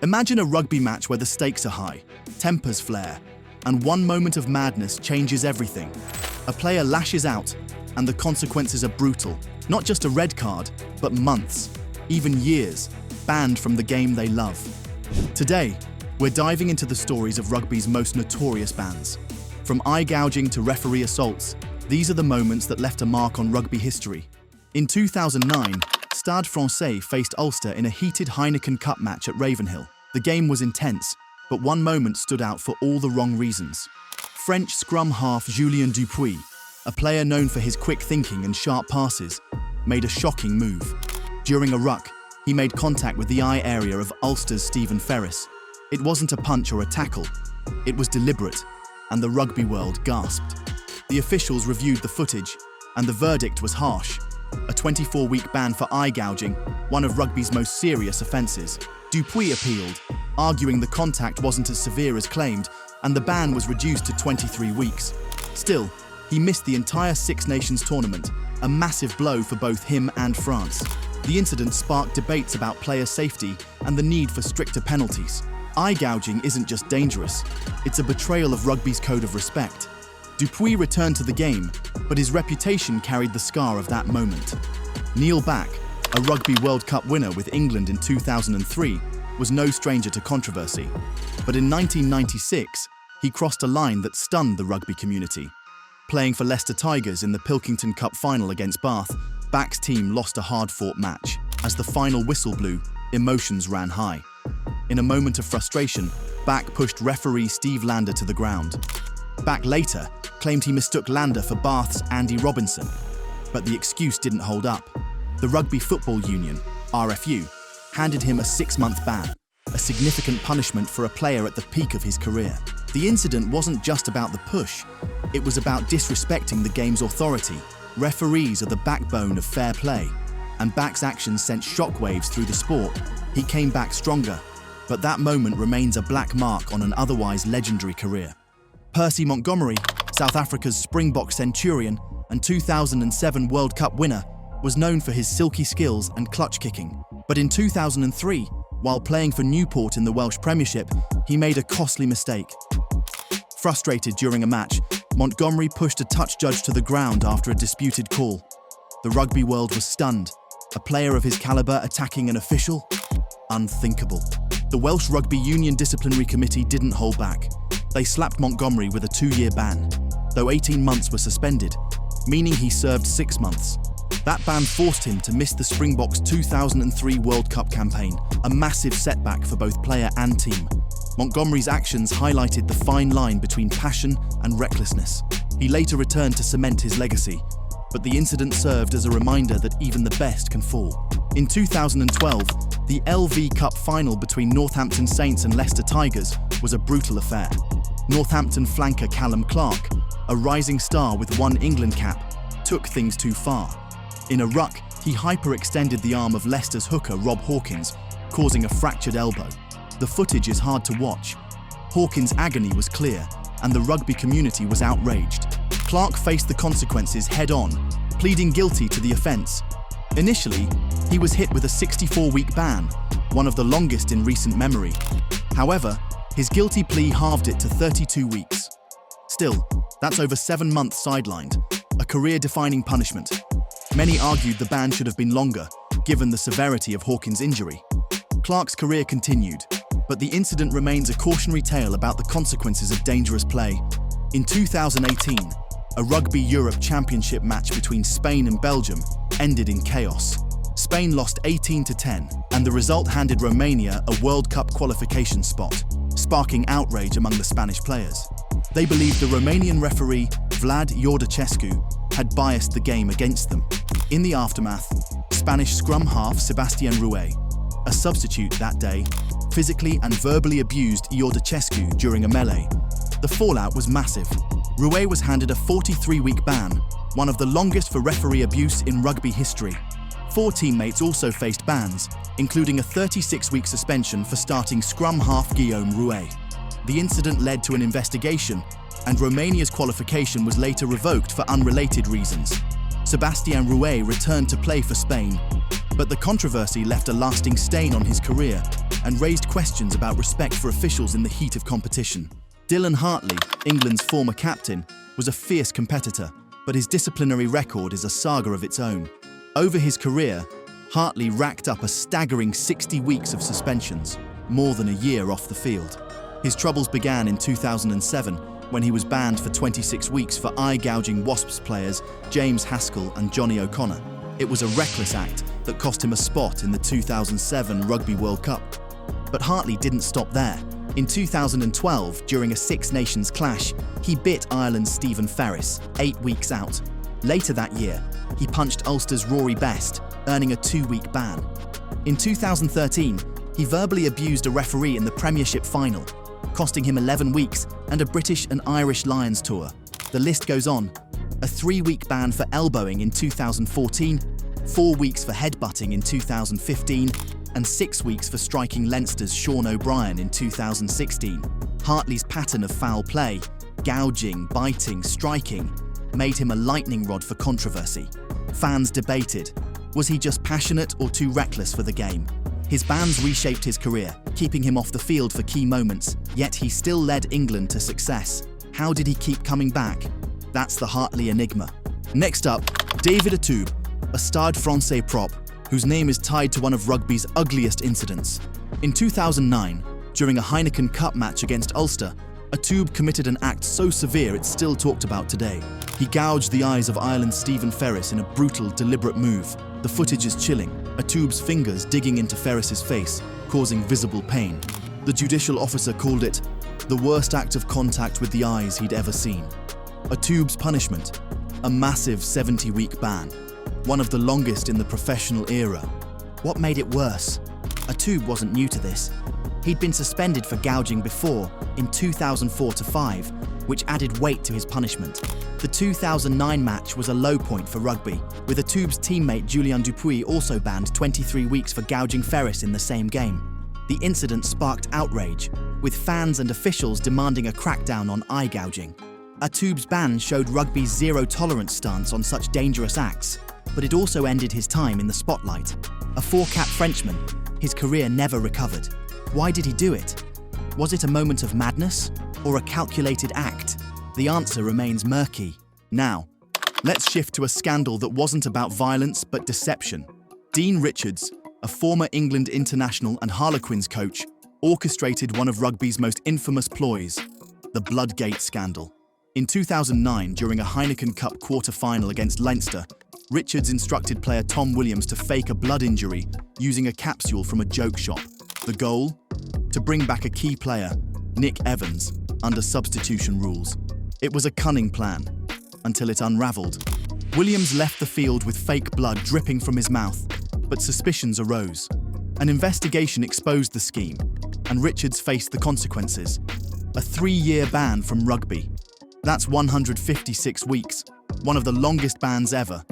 Imagine a rugby match where the stakes are high, tempers flare, and one moment of madness changes everything. A player lashes out, and the consequences are brutal. Not just a red card, but months, even years, banned from the game they love. Today, we're diving into the stories of rugby's most notorious bans. From eye gouging to referee assaults, these are the moments that left a mark on rugby history. In 2009, Stade Francais faced Ulster in a heated Heineken Cup match at Ravenhill. The game was intense, but one moment stood out for all the wrong reasons. French scrum half Julian Dupuy, a player known for his quick thinking and sharp passes, made a shocking move. During a ruck, he made contact with the eye area of Ulster's Stephen Ferris. It wasn't a punch or a tackle, it was deliberate, and the rugby world gasped. The officials reviewed the footage, and the verdict was harsh. A 24-week ban for eye gouging, one of rugby's most serious offences. Dupuy appealed, arguing the contact wasn't as severe as claimed, and the ban was reduced to 23 weeks. Still, he missed the entire Six Nations tournament, a massive blow for both him and France. The incident sparked debates about player safety and the need for stricter penalties. Eye gouging isn't just dangerous, it's a betrayal of rugby's code of respect. Dupuy returned to the game, but his reputation carried the scar of that moment. Neil Back, a Rugby World Cup winner with England in 2003, was no stranger to controversy. But in 1996, he crossed a line that stunned the rugby community. Playing for Leicester Tigers in the Pilkington Cup final against Bath, Back's team lost a hard-fought match. As the final whistle blew, emotions ran high. In a moment of frustration, Back pushed referee Steve Lander to the ground. Back later claimed he mistook Lander for Bath's Andy Robinson, but the excuse didn't hold up. The Rugby Football Union, RFU, handed him a 6-month ban, a significant punishment for a player at the peak of his career. The incident wasn't just about the push, it was about disrespecting the game's authority. Referees are the backbone of fair play, and Back's actions sent shockwaves through the sport. He came back stronger, but that moment remains a black mark on an otherwise legendary career. Percy Montgomery, South Africa's Springbok centurion and 2007 World Cup winner, was known for his silky skills and clutch kicking. But in 2003, while playing for Newport in the Welsh Premiership, he made a costly mistake. Frustrated during a match, Montgomery pushed a touch judge to the ground after a disputed call. The rugby world was stunned. A player of his caliber attacking an official? Unthinkable. The Welsh Rugby Union Disciplinary Committee didn't hold back. They slapped Montgomery with a 2-year ban, though 18 months were suspended, meaning he served 6 months. That ban forced him to miss the Springboks' 2003 World Cup campaign, a massive setback for both player and team. Montgomery's actions highlighted the fine line between passion and recklessness. He later returned to cement his legacy, but the incident served as a reminder that even the best can fall. In 2012, the LV Cup final between Northampton Saints and Leicester Tigers was a brutal affair. Northampton flanker Callum Clark, a rising star with one England cap, took things too far. In a ruck, he hyperextended the arm of Leicester's hooker Rob Hawkins, causing a fractured elbow. The footage is hard to watch. Hawkins' agony was clear, and the rugby community was outraged. Clark faced the consequences head-on, pleading guilty to the offence. Initially, he was hit with a 64-week ban, one of the longest in recent memory. However, his guilty plea halved it to 32 weeks. Still, that's over 7 months sidelined, a career-defining punishment. Many argued the ban should have been longer, given the severity of Hawkins' injury. Clark's career continued, but the incident remains a cautionary tale about the consequences of dangerous play. In 2018, a Rugby Europe Championship match between Spain and Belgium ended in chaos. Spain lost 18-10, and the result handed Romania a World Cup qualification spot, sparking outrage among the Spanish players. They believed the Romanian referee, Vlad Iordăcescu, had biased the game against them. In the aftermath, Spanish scrum half Sebastian Rouet, a substitute that day, physically and verbally abused Iordăcescu during a melee. The fallout was massive. Rouet was handed a 43-week ban, one of the longest for referee abuse in rugby history. 4 teammates also faced bans, including a 36-week suspension for starting scrum half Guillaume Rouet. The incident led to an investigation, and Romania's qualification was later revoked for unrelated reasons. Sebastian Rouet returned to play for Spain, but the controversy left a lasting stain on his career. and raised questions about respect for officials in the heat of competition. Dylan Hartley, England's former captain, was a fierce competitor, but his disciplinary record is a saga of its own. Over his career, Hartley racked up a staggering 60 weeks of suspensions, more than a year off the field. His troubles began in 2007 when he was banned for 26 weeks for eye-gouging Wasps players James Haskell and Johnny O'Connor. It was a reckless act that cost him a spot in the 2007 Rugby World Cup. But Hartley didn't stop there. In 2012, during a Six Nations clash, he bit Ireland's Stephen Ferris, 8 weeks out. Later that year, he punched Ulster's Rory Best, earning a 2-week ban. In 2013, he verbally abused a referee in the Premiership final, costing him 11 weeks and a British and Irish Lions tour. The list goes on. A 3-week ban for elbowing in 2014, 4 weeks for headbutting in 2015, and 6 weeks for striking Leinster's Sean O'Brien in 2016. Hartley's pattern of foul play, gouging, biting, striking, made him a lightning rod for controversy. Fans debated, was he just passionate or too reckless for the game? His bans reshaped his career, keeping him off the field for key moments, yet he still led England to success. How did he keep coming back? That's the Hartley enigma. Next up, David Attoub, a Stade Francais prop, whose name is tied to one of rugby's ugliest incidents. In 2009, during a Heineken Cup match against Ulster, Attoub committed an act so severe it's still talked about today. He gouged the eyes of Ireland's Stephen Ferris in a brutal, deliberate move. The footage is chilling, Attoub's fingers digging into Ferris's face, causing visible pain. The judicial officer called it the worst act of contact with the eyes he'd ever seen. Attoub's punishment, a massive 70-week ban, one of the longest in the professional era. What made it worse? Attoub wasn't new to this. He'd been suspended for gouging before, in 2004-05, which added weight to his punishment. The 2009 match was a low point for rugby, with Attoub's teammate Julian Dupuy also banned 23 weeks for gouging Ferris in the same game. The incident sparked outrage, with fans and officials demanding a crackdown on eye gouging. Attoub's ban showed rugby's zero-tolerance stance on such dangerous acts, but it also ended his time in the spotlight. A four-cap Frenchman, his career never recovered. Why did he do it? Was it a moment of madness or a calculated act? The answer remains murky. Now, let's shift to a scandal that wasn't about violence but deception. Dean Richards, a former England international and Harlequins coach, orchestrated one of rugby's most infamous ploys, the Bloodgate scandal. In 2009, during a Heineken Cup quarter-final against Leinster, Richards instructed player Tom Williams to fake a blood injury using a capsule from a joke shop. The goal? To bring back a key player, Nick Evans, under substitution rules. It was a cunning plan, until it unraveled. Williams left the field with fake blood dripping from his mouth, but suspicions arose. An investigation exposed the scheme, and Richards faced the consequences. A 3-year ban from rugby. That's 156 weeks, one of the longest bans ever.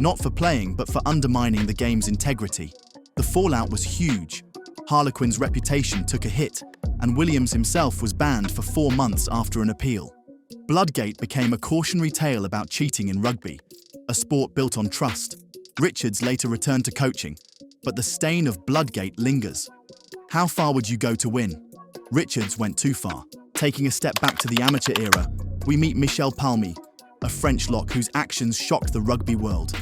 Not for playing, but for undermining the game's integrity. The fallout was huge. Harlequin's reputation took a hit, and Williams himself was banned for 4 months after an appeal. Bloodgate became a cautionary tale about cheating in rugby, a sport built on trust. Richards later returned to coaching, but the stain of Bloodgate lingers. How far would you go to win? Richards went too far. Taking a step back to the amateur era, we meet Michel Palmi, a French lock whose actions shocked the rugby world.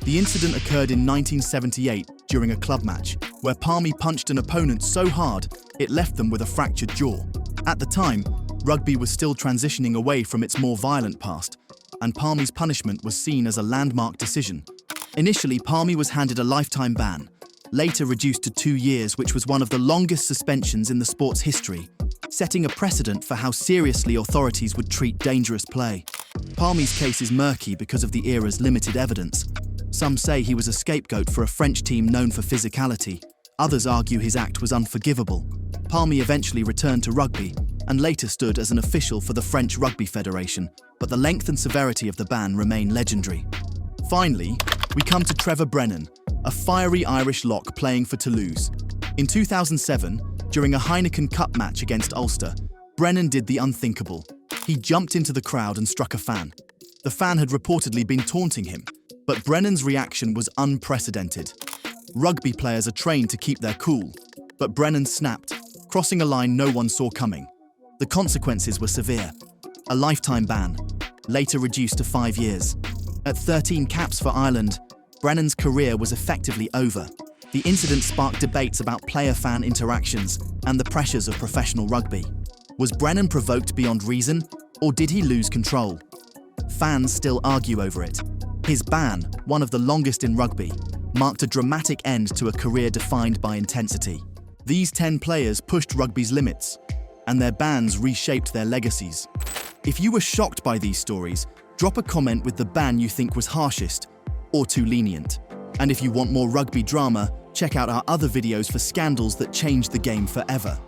The incident occurred in 1978 during a club match, where Palmi punched an opponent so hard it left them with a fractured jaw. At the time, rugby was still transitioning away from its more violent past, and Palmi's punishment was seen as a landmark decision. Initially, Palmi was handed a lifetime ban, later reduced to 2 years, which was one of the longest suspensions in the sport's history, setting a precedent for how seriously authorities would treat dangerous play. Palmi's case is murky because of the era's limited evidence. Some say he was a scapegoat for a French team known for physicality. Others argue his act was unforgivable. Palmi eventually returned to rugby and later stood as an official for the French Rugby Federation, but the length and severity of the ban remain legendary. Finally, we come to Trevor Brennan, a fiery Irish lock playing for Toulouse. In 2007, during a Heineken Cup match against Ulster, Brennan did the unthinkable. He jumped into the crowd and struck a fan. The fan had reportedly been taunting him, but Brennan's reaction was unprecedented. Rugby players are trained to keep their cool. But Brennan snapped, crossing a line no one saw coming. The consequences were severe. A lifetime ban, later reduced to 5 years. At 13 caps for Ireland, Brennan's career was effectively over. The incident sparked debates about player-fan interactions and the pressures of professional rugby. Was Brennan provoked beyond reason, or did he lose control? Fans still argue over it. His ban, one of the longest in rugby, marked a dramatic end to a career defined by intensity. These 10 players pushed rugby's limits, and their bans reshaped their legacies. If you were shocked by these stories, drop a comment with the ban you think was harshest or too lenient. And if you want more rugby drama, check out our other videos for scandals that changed the game forever.